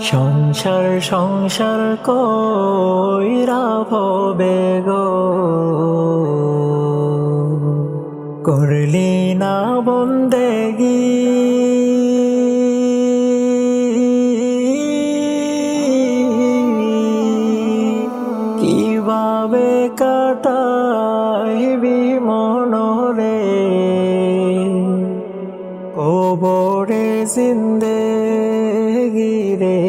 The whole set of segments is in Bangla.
সংসার সংসার কইরা ভবে গো করলি না বন্দেগি কিভাবে কাটাইবি মনরে কবরে জিন্দেগি রে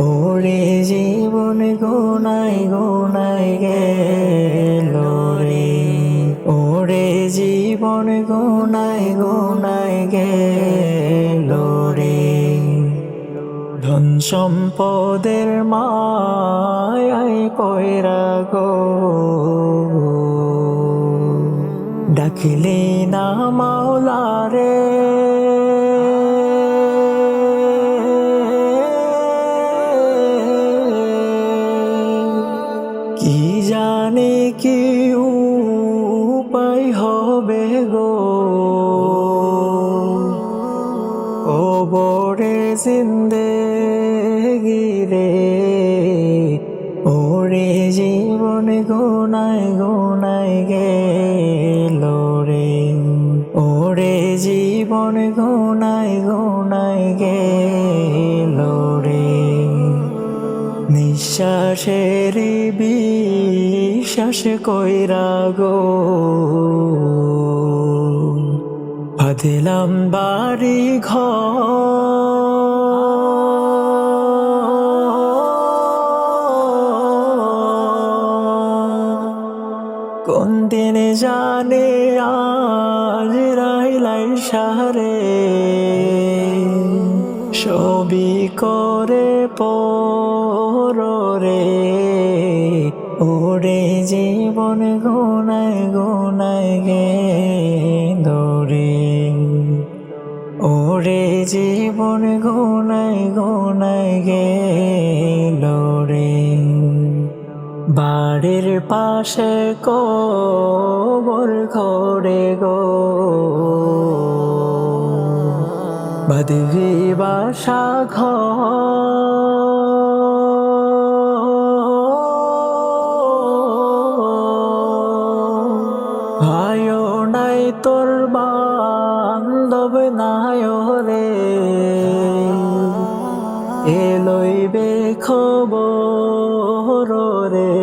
ওরে জীবন গোনাই গোনাই গেল রে ওরে জীবন গোনাই গোনাই গেল রে ধন সম্পদের মায়ায় পয়রা গো ডাকিলি না মাওলা রে কি জানি কি উপায় হবে গো কবরে জিন্দেগি রে ওরে জীবন গোনাই গোনাই গেল রে ওরে জীবন গোনাই গোনাই গেল রে নিঃশ্বাসের বিশ্বাস কইরা গো বাঁধিলাম বাড়ি কোন দিনে জানে আজ রাইলাই সারে সবই করে পরে ওরে জীবন গোনাই গোনাই গেল রে ওরে জীবন গোনাই গোনাই গেল রে বাড়ির পাশে কবর ঘরে গো বাঁধবি বাসা ভাইও নাই তোর বান্ধব নাই রে এলইবে খবর রে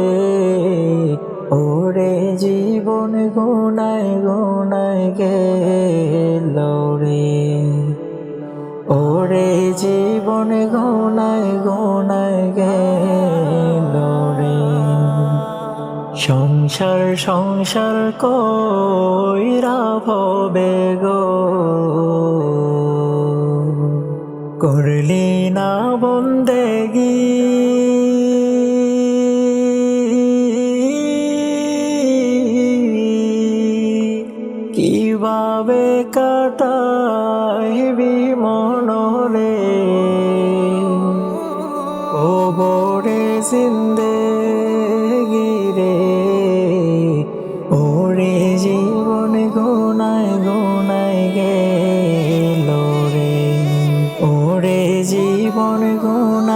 ওরে জীবন গোনাই গোনাই গেল রে ওরে জীবন গোনাই গোনাই গেল রে সংসার সংসার কইরা ভবে গো করলি না বন্দেগি কিভাবে কাটাইবি মনরে কবরে জিন্দেগি রে ওরে জীবন গোনাই গোনাই গেল রে ওরে জীবন গোনাই